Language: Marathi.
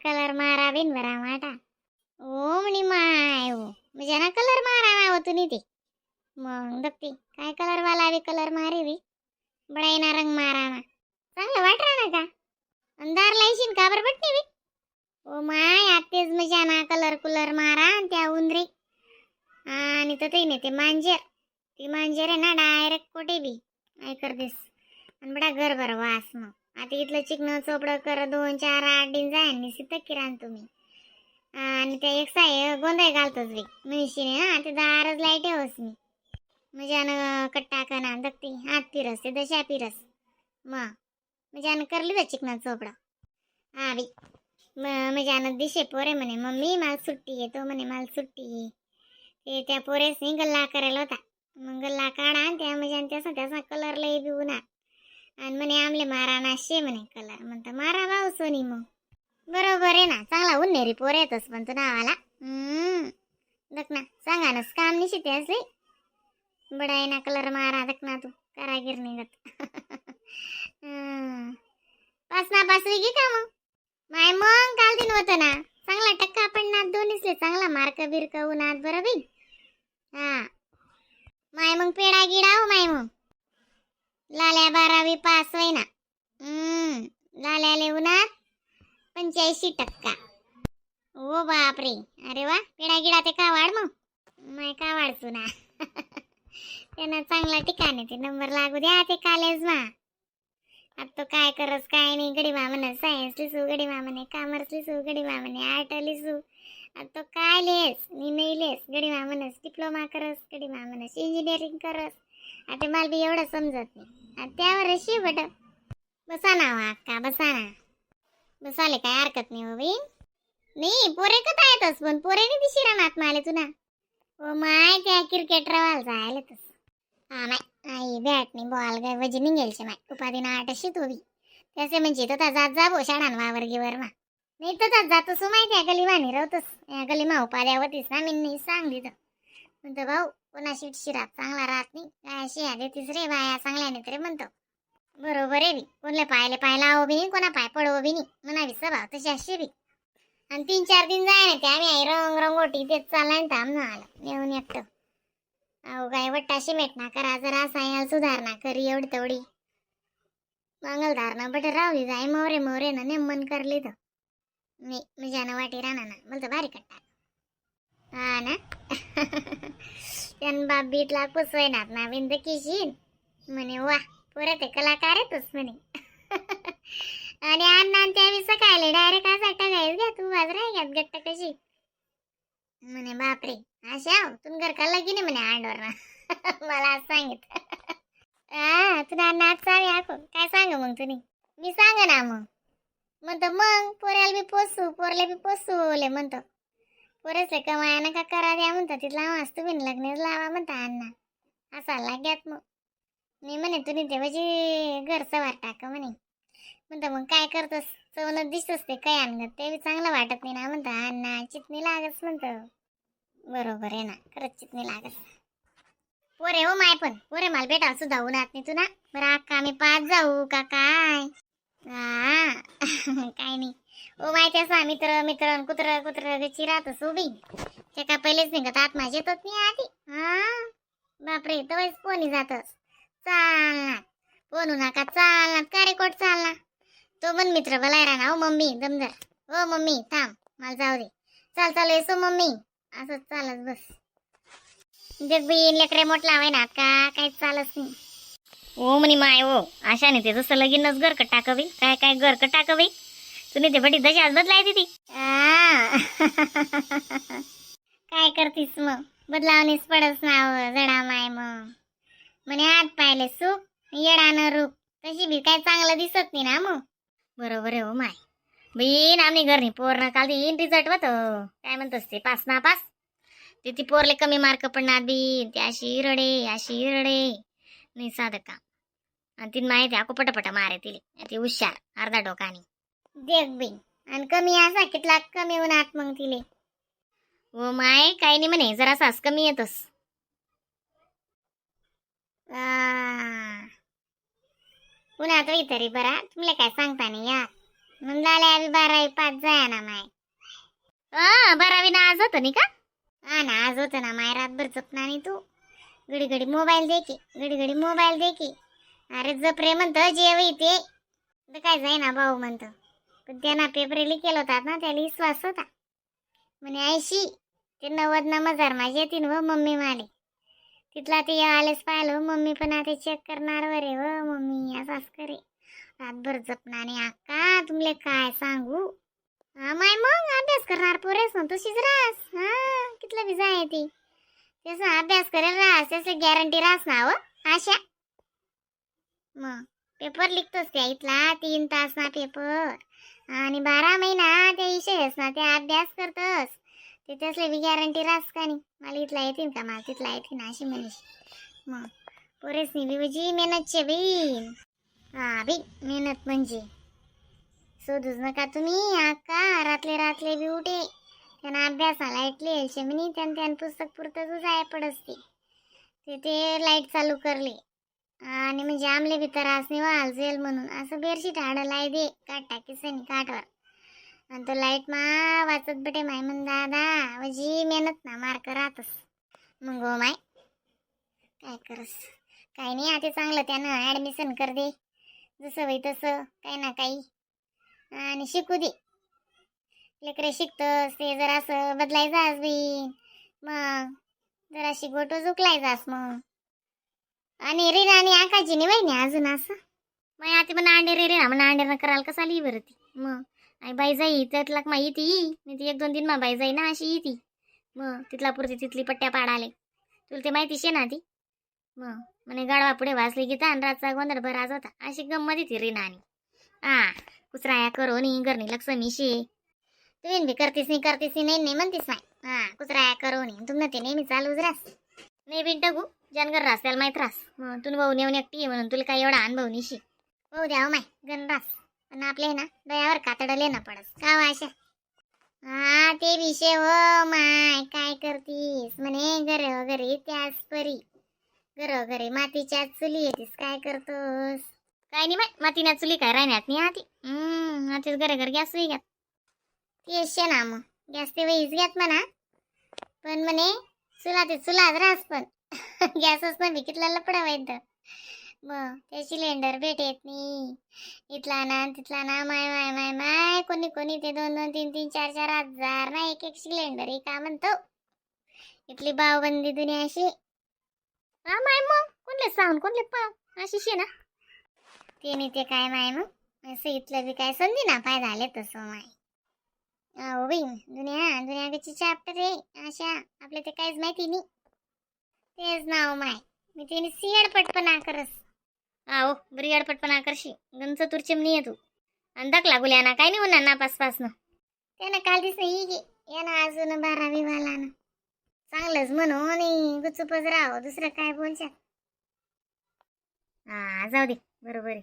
कलर मारा बिन बरा माटा ओ म्हणी माय ओ म्हणजे ना कलर मारा ना तुम्ही ते मग दक्ती काय कलर वाला बी कलर मारे बी बडाईना रंग मारा ना चांगलं वाटरा ना का अंधार लायशीन का बरं बट्टी बी ओ माय आतेच मजा ना कलर कुलर मारा आणि त्या उंदरी आणि तर ते नाही ते मांजर ती मांजर आहे ना डायरेक्ट कोठे बी काय कर दिस आणि बडा घर भर वास मग आता इथलं चिकन चोपडं कर 2-4-8 दिन जाय आणि सिद्ध किराण तुम्ही आणि त्या एक साय गोंधळ घालतोच बी म्हणशीने ना ते दारच लाईट होस मी म्हणजे कट्टा कना दक्ती हात फिरस ते दशा फिरस मग म्हणजे करली तर चिकन चोपडं हा बी म्हणजे दिशे पोरे म्हणे मम्मी मला सुट्टी येतो म्हणे मला सुट्टी आहे ते त्या पोरेसनी गल्ला करायला होता मग गल्ला काढा आणि त्या म्हणजे त्याचा कलर लई बी उन्हा आणि म्हणे आमले मारा ना शे म्हणे कलर म्हणता मारा भाऊ सोनी मग बरोबर आहे ना चांगला उन्नेरी पोर येतोस पण तू नावाला दक ना सांगा ना काम निशिते असले बडाई ना कलर मारा दक ना तू कारागीर निघत पास ना पास की का मग माय मग काल दिन होतं ना चांगला टक्का पडणार दोन्हीसले चांगला मार्क बिरक उन्हात बरं बी हा माय मग पेडा गिडा हो माय मग लाल्या 12वी पास होईना लाल्याले उन्हात 85%. ओ बापरे अरे वा पेडा गिडा ते का वाढ मग माय का वाढतो ना त्यांना चांगला ठिकाण ते नंबर लागू द्या ते कॉलेज मा आता तो काय करस काय नाही गडी मामने सायन्स लिसू गडी मामने कॉमर्स लिसू गडी मामने आर्ट लिसू आता तो काय लेस मी नाही लेस गडी मामनस डिप्लोमा करस गडी मामनस इंजिनिअरिंग करस आता मला बी एवढं समजत नाही त्यावर अशी बट बसा ना अक्का बसा ना बसाले काय हरकत नाही हो बाई नाही पोरे कथा येतस पण पोरे नाही दिशी रानात माले तुना ओ माय त्या क्रिकेट रवाल जायला तस हा माय आई बॅट नाही बॉल काय वजी निघेलचे माय उपाधी ना आठ अशी तो बी त्याचे म्हणजे तर जात जा भो शाळान वावर गिवर मा नाही तर जातोस माहिती आहे गली मानी राहतोस या गली मा उपाध्या होतीस ना मी नाही सांगली तर म्हणतो भाऊ कोणाशी शिरात चांगला राहत नाही काय शिया देतीस रे बाया चांगल्याने तरी म्हणतो बरोबर आहे बी कोणले पायले पायला आहो बी कोणा पाय पडवो बी नाही म्हणावी स्वभाव तशी अशी बी आणि 3-4 दिन जाय ना ते आम्ही रंग रंगोटी तेच चाललाय तर आम्ही आलं येऊन एकटं अहो काय वट्टाशी मेटना करा जरा सायाल सुधारणा करी एवढी तेवढी मंगलधारणा बट राहली जाय मोरे मोरे ना नेमन करली तर मी म्हणजे वाटी राहणार ना मला तर भारी कट्टा हा ना त्यान बाप बीतला पुसवायनात ना बिंद किशीन म्हणे वा पुरे ते कलाकार आहेतच म्हणे आणि अण्णा त्या सकाळी डायरेक्ट असा टाकायच घ्या तू बाजरा घ्यात गट्ट कशी म्हणे बापरे अशा तुम घर का लगी नाही म्हणे अंडवर ना मला सांगित तुला नाच चावी आखो काय सांग मग तुम्ही मी सांग ना मग म्हणतो मग पोऱ्याला बी पोसू पोरले बी पोसूले म्हणतो पोरेसले कमाया नका करा द्या म्हणतो तिथला आवाज तुम्ही लग्नच लावा म्हणता अण्णा असा लाग्यात मग मी म्हणे तुम्ही तेव्हाची घर सवार टाका म्हणे म्हणतो मग काय करतोस चवनच दिसतोस ते काय आणगत ते बी चांगलं वाटत नाही ना म्हणता अण्णा चितणी लागस म्हणतो बरोबर आहे ना खरंच चितणी लागस पोरे हो माय पण पोरे मला भेटा सुद्धा उन्हात नाही तुला बरं अक्का आम्ही 5 जाऊ का काय काय नाही ओ माहिती असा मित्र मित्र कुत्र कुत्र चिरातच उभी ते का पहिलेच निघत आत्मा येतच नाही आधी बापरे तवाच कोणी जातच चालणार कोणू नका चालणार का रे कोट चालणार तो पण मित्र बोलायला ना ओ मम्मी दमदर ओ मम्मी थांब मला जाऊ दे चाल चाल येसो मम्मी असंच चालत बस जगबीन लेकरे मोठ लावाय ना का काहीच चालत नाही ओ म्हणी माय ओ आशाने ते जसं लगीनच घर का टाकवी काय काय घर का टाकवी तुम्ही ते बटी दशा बदलाय ती काय करतीस मग बदलावणीच पडस नाव जडा माय मग म्हणे हात पायले सुख येडानं रूप तशी बी काय चांगलं दिसत नाही ना मग बरोबर आहे हो माय बीन आम्ही घरनी पोरना काल ती रिझल्ट होत काय म्हणतोस ते पास ना पास ते ती पोरले कमी मार्क पडणार बी ती अशी रडे नाही साधं काम आणि ती माहिती आको पटापटा मारे तिले ती हुशार अर्धा डोकानी देख बी आणि कमी असा कितला कमी होणार मग तिले ओ माय काही नाही म्हणे जरा सास कमी येतोस पुन्हा तो तरी बरा तुमले काय सांगता नाही यार म्हणलं आल्या 12वी पास जाया ना माय. 12वी ना आज होतं नाही का? हा ना आज होतं ना माय. रातभर जपना नाही तू. घडी घडी मोबाईल दे की, घडी घडी मोबाईल दे की. अरे जप रे म्हणतं जेव इथे तर काय जाईना भाऊ म्हणतं. पण त्यांना पेपर केला होता ना, त्याला विश्वास होता म्हणे 80 ते 90 ना मजार माझे येतील व मम्मी माले. तिथला ते आलेच पाहिलं मम्मी पण आता चेक करणार वरे व मम्मी असंच करे. रातभर जपणाने अक्का तुमले काय सांगू. हा माय मग अभ्यास करणार पोरेस ना तशीच रास. हा कितलं बी जाय ती त्याचा अभ्यास करेल रास त्याचं गॅरंटी रास ना व आशा. मग पेपर लिखतोस त्या इथला 3 तास ना पेपर आणि 12 महिना त्या विषयच ना ते अभ्यास करतस ते त्यासले बी गॅरंटी रास का नाही. मला इथला येतील का मला तिथला येतील ना अशी म्हणीस. मग पोरेस नाही बिजी मेहनतचे बी. हा बी मेहनत म्हणजे शोधूच नका तुम्ही अक्का. रातले बी उठे त्यांना अभ्यासाला ऐकले शमिनी त्यान पुस्तक पुरतं तू जाय पडसते ते लाईट चालू करले आणि म्हणजे आमले बी त्रास नाही व्हाल जेल म्हणून असं बेरशीट हाडं लाई दे काट टाकीस काठवर आणि तो लाईट मा वाचत बटे माय म्हण दादा वजी मेहनत ना मार्क राहतस. मग हो माय काय करस काही नाही आता चांगलं त्यानं ॲडमिशन कर दे जसं वय तसं काही ना काही आणि शिकू दे. लेकरे शिकतस ते जरा असं बदलायचं बी मग जराशी गोटो झुकलायचास मग. आणि रीना आणि आकाची नाही वहिनी अजून असं मग आता पण अंडे रे ना म्हणा अंडे करायला कसा लिही बरं ती. मग आई बाई जाई त्यातला मा येते नाही ती 1-2 दिन मा बाई जाई ना अशी येते. मग तिथला पुरती तिथली पट्ट्या पाडाले तुला ते माहिती शे ना ती. मग म्हणे गाडवा पुढे वाचली गीता आणि रातचा गोंधळ बराच होता अशी गंमत येते रीना आणि कुचराया करो नी घरनी लक्ष्मी शे. तुम्ही बी करतीस नाही म्हणतीस नाही. कुचराया करो नी तुमनं ते नेहमी चालूच रास नाही बिन टाकू जानगर रास त्याला माहीत रास. मग तुला भाऊ नेऊन एकटी आहे म्हणून तुला काही एवढा अनुभव निशी भाऊ द्याव माय गण रास. पण आपले ना डोळ्यावर कातडले ना पडस का अशा. ते विषय हो माय काय करतीस म्हणे घरी त्याच परी घरोघरी मातीच्या चुली येतीस काय करतोस. काय नाही माय मातीना चुली काय राहण्यात नाही आधी. आधीच घर गॅस घ्यात तेच ना मग गॅस ते वहीच घ्यात म्हणा पण म्हणे चुला ते चुलाच रास पण गॅसच नाही कितला लपडा व्हायचं. मग ते सिलेंडर भेटेत नाही इथला ना तिथला ना माय माय माय माय कोणी ते 2-2 3-3 4-4 हजार ना एक सिलेंडर हे का म्हणतो. इथली भावबंदी दुनिया अशी. माय मग कोणले सांग कोणले पाव अशी शे ना ते नाही ते काय माय मग असं इथलं बी काय समजी ना पाय झाले तसं माय. हो बाई दुनिया कशी चॅप्टर रे अशा आपल्या ते काहीच माहिती नाही. तेच नाव माय मी तिने सियड पटपणा करस. हो बरी अडपटपणा करशी गंच तुरचिम नाही तू आणि दाख लागूल्या ना काय नाही होणार ना पासपासनं. त्यानं काल दिस ही यानं अजून 12वी वाला ना चांगलंच म्हणून आणि गुचुपच राहावं दुसरं काय बोलशात. जाऊ दे बरोबर आहे.